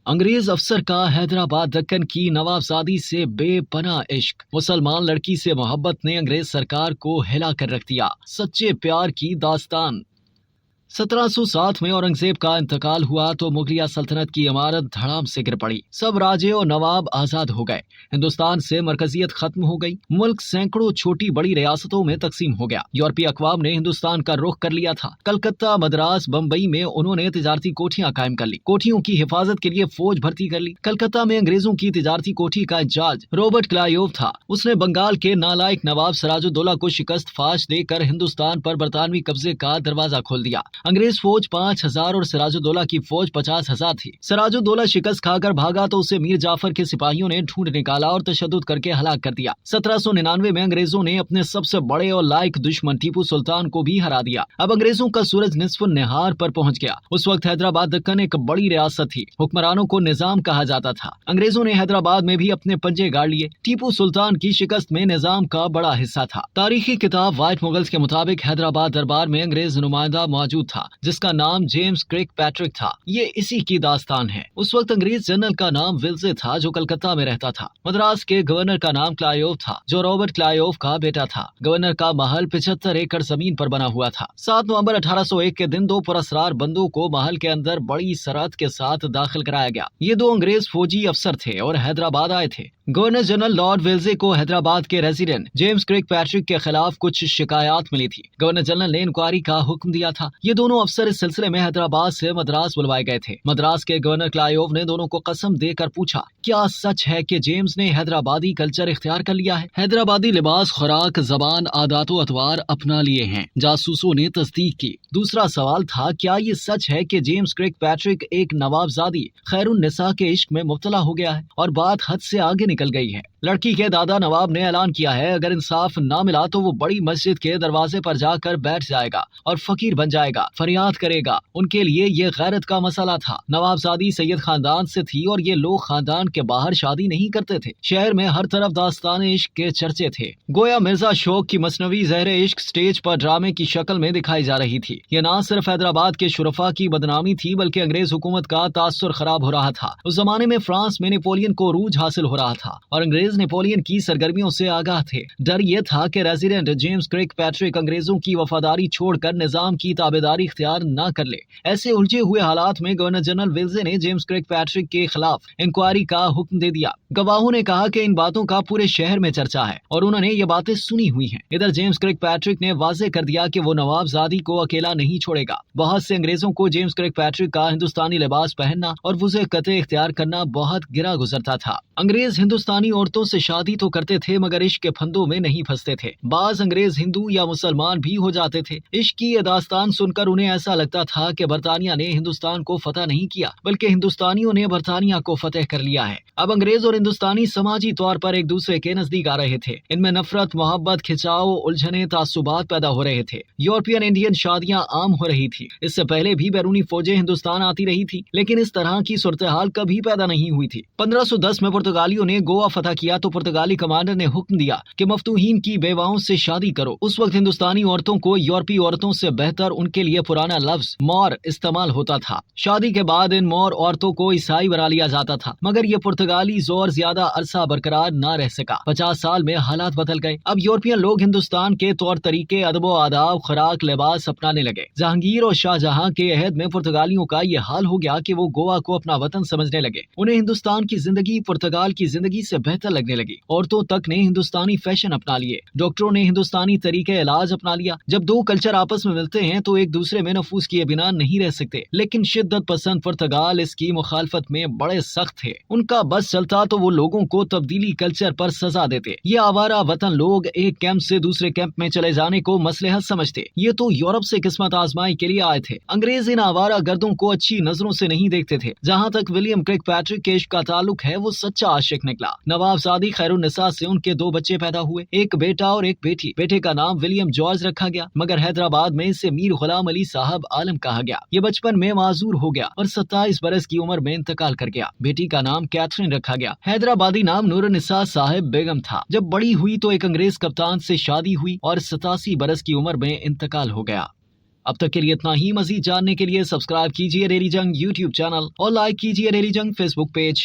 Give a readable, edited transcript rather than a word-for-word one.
अंग्रेज अफसर का हैदराबाद दक्कन की नवाबजादी से बेपनाह इश्क। मुसलमान लड़की से मोहब्बत ने अंग्रेज सरकार को हिला कर रख दिया। सच्चे प्यार की दास्तान। 1707 में औरंगजेब का इंतकाल हुआ तो मुगलिया सल्तनत की इमारत धड़ाम से गिर पड़ी। सब राजे और नवाब आजाद हो गए। हिंदुस्तान से मरकजियत खत्म हो गई। मुल्क सैकड़ों छोटी बड़ी रियासतों में तकसीम हो गया। यूरोपीय अक़वाम ने हिंदुस्तान का रुख कर लिया था। कलकत्ता, मद्रास, बम्बई में उन्होंने तिजारती कोठियां कायम कर ली। कोठियों की हिफाजत के लिए फौज भर्ती कर ली। कलकत्ता में अंग्रेजों की तिजारती कोठी का इंचार्ज रॉबर्ट क्लाइव था। उसने बंगाल के नालायक नवाब सिराजुद्दौला को शिकस्त फाश देकर हिंदुस्तान पर बरतानवी कब्जे का दरवाजा खोल दिया। अंग्रेज फौज 5000 और सिराजुद्दौला की फौज 50,000 थी। सिराजुद्दौला शिकस्त खाकर भागा तो उसे मीर जाफर के सिपाहियों ने ढूंढ निकाला और तशद्दुद करके हलाक कर दिया। 1799 में अंग्रेजों ने अपने सबसे बड़े और लायक दुश्मन टीपू सुल्तान को भी हरा दिया। अब अंग्रेजों का सूरज निस्फ़ निहार पर पहुंच गया। उस वक्त हैदराबाद दक्कन एक बड़ी रियासत थी। हुक्मरानों को निजाम कहा जाता था। अंग्रेजों ने हैदराबाद में भी अपने पंजे गाड़ लिए। टीपू सुल्तान की शिकस्त में निजाम का बड़ा हिस्सा था। तारीखी किताब व्हाइट मुगल्स के मुताबिक हैदराबाद दरबार में अंग्रेज नुमाइंदा मौजूद था जिसका नाम जेम्स क्रिक पैट्रिक था। ये इसी की दास्तान है। उस वक्त अंग्रेज जनरल का नाम विल्जे था जो कलकत्ता में रहता था। मद्रास के गवर्नर का नाम क्लाइव था जो रॉबर्ट क्लाइव का बेटा था। गवर्नर का महल 75 एकड़ जमीन पर बना हुआ था। 7 नवंबर 1801 के दिन 2 पुरस्कार बंदों को महल के अंदर बड़ी शरारत के साथ दाखिल कराया गया। ये 2 अंग्रेज फौजी अफसर थे और हैदराबाद आए थे। गवर्नर जनरल लॉर्ड विल्जे को हैदराबाद के रेजिडेंट जेम्स क्रिक पैट्रिक के खिलाफ कुछ शिकायत मिली थी। गवर्नर जनरल ने इंक्वायरी का हुक्म दिया था। ये दोनों अफसर इस सिलसिले में हैदराबाद से मद्रास बुलवाए गए थे। मद्रास के गवर्नर क्लाइव ने दोनों को कसम देकर पूछा, क्या सच है कि जेम्स ने हैदराबादी कल्चर इख्तियार कर लिया है? हैदराबादी लिबास, खुराक, जबान, आदातो अतवार अपना लिए हैं? जासूसों ने तस्दीक की। दूसरा सवाल था, क्या ये सच है कि जेम्स क्रिक पैट्रिक एक नवाबजादी खैरुन्निसा के इश्क में मुब्तला हो गया है? और बात हद से आगे निकल गई है। लड़की के दादा नवाब ने ऐलान किया है अगर इंसाफ ना मिला तो वो बड़ी मस्जिद के दरवाजे पर जाकर बैठ जाएगा और फकीर बन जाएगा, फरियाद करेगा। उनके लिए ये गैरत का मसला था। नवाबजादी सैयद खानदान से थी और ये लोग खानदान के बाहर शादी नहीं करते थे। शहर में हर तरफ दास्तान इश्क के चर्चे थे। गोया मिर्जा शौक की मसनवी ज़हर इश्क स्टेज पर ड्रामे की शक्ल में दिखाई जा रही थी। ये ना सिर्फ हैदराबाद के शुरफा की बदनामी थी बल्कि अंग्रेज हुकूमत का तासुर खराब हो रहा था। उस जमाने में फ्रांस में नेपोलियन को रूज हासिल हो रहा था और अंग्रेज नेपोलियन की सरगर्मियों से आगाह थे। डर ये था कि रेजिडेंट जेम्स क्रिक पैट्रिक अंग्रेजों की वफादारी छोड़कर निजाम की ताबेदारी इख्तियार न कर ले। ऐसे उलझे हुए हालात में गवर्नर जनरल विल्जे ने जेम्स क्रिक पैट्रिक के खिलाफ इंक्वायरी का हुक्म दे दिया। गवाहों ने कहा कि इन बातों का पूरे शहर में चर्चा है और उन्होंने ये बातें सुनी हुई हैं। इधर जेम्स क्रिक पैट्रिक ने वाजे कर दिया कि वो नवाबजादी को अकेला नहीं छोड़ेगा। बहुत से अंग्रेजों को जेम्स क्रिक पैट्रिक का हिंदुस्तानी लिबास पहनना और वुज़े कते इख्तियार करना बहुत गिरा गुजरता था। अंग्रेज हिंदुस्तानी औरतों से शादी तो करते थे मगर इश्क के फंदों में नहीं फंसते थे। बाज अंग्रेज हिंदू या मुसलमान भी हो जाते थे। इश्क की ये दास्तान सुनकर उन्हें ऐसा लगता था कि बरतानिया ने हिंदुस्तान को फतह नहीं किया बल्कि हिंदुस्तानियों ने बरतानिया को फतेह कर लिया है। अब अंग्रेज और हिंदुस्तानी समाजी तौर पर एक दूसरे के नजदीक आ रहे थे। इनमें नफरत, मोहब्बत, खिंचाव, उलझने, तासुबात पैदा हो रहे थे। यूरोपियन इंडियन शादियां आम हो रही थी। इससे पहले भी बैरूनी फौजें हिंदुस्तान आती रही थी लेकिन इस तरह की सूरत हाल कभी पैदा नहीं हुई थी। 1510 में पुर्तगालियों ने गोवा फतह किया तो पुर्तगाली कमांडर ने हुक्म दिया कि मफ्तूहीन की बेवाओं से शादी करो। उस वक्त हिंदुस्तानी औरतों को यूरोपीय औरतों से बेहतर उनके लिए पुराना लफ्ज मौर इस्तेमाल होता था। शादी के बाद इन मौर औरतों को ईसाई बना लिया जाता था मगर ये पुर्तगाली जोर ज्यादा अरसा बरकरार न रह सका। 50 साल में हालात बदल गए। अब यूरोपियन लोग हिंदुस्तान के तौर तरीके, अदब आदाब, खुराक, लिबास अपनाने लगे। जहांगीर और शाहजहां के अहद में पुर्तगालियों का ये हाल हो गया कि वो गोवा को अपना वतन समझने लगे। उन्हें हिंदुस्तान की जिंदगी पुर्तगाल की जिंदगी से बेहतर लगने लगी। औरतों तक ने हिंदुस्तानी फैशन अपना लिए। डॉक्टरों ने हिंदुस्तानी तरीके इलाज अपना लिया। जब 2 कल्चर आपस में मिलते हैं तो एक दूसरे में नफूस किए बिना नहीं रह सकते। लेकिन शिद्दत पसंद पुर्तगाल इसकी मुखालफत में बड़े सख्त थे। उनका बस चलता तो वो लोगों को तब्दीली कल्चर पर सजा देते। ये आवारा वतन लोग एक कैंप से दूसरे कैंप में चले जाने को मसलहत समझते। ये तो यूरोप से किस्मत आजमाई के लिए आए थे। अंग्रेज इन आवारा गर्दों को अच्छी नजरों से नहीं देखते थे। जहाँ तक विलियम क्रिक पैट्रिक के इश्क का ताल्लुक है वो सच्चा आशिक निकला। नवाबजादी खैरुन्निसा से उनके 2 बच्चे पैदा हुए, एक बेटा और एक बेटी। बेटे का नाम विलियम जॉर्ज रखा गया मगर हैदराबाद में इसे मीर गुलाम अली साहब आलम कहा गया। ये बचपन में माजूर हो गया और 27 बरस की उम्र में इंतकाल कर गया। बेटी का नाम कैथरीन रखा गया। हैदराबादी नाम नूरुन्निसा साहिब बेगम था। जब बड़ी हुई तो एक अंग्रेज कप्तान से शादी हुई और 87 बरस की उम्र में इंतकाल हो गया। اب تک کے لیے اتنا ہی. مزید جاننے کے لیے سبسکرائب کیجیے ڈیلی جنگ یوٹیوب چینل اور لائک کیجیے ڈیلی جنگ فیس بک پیج.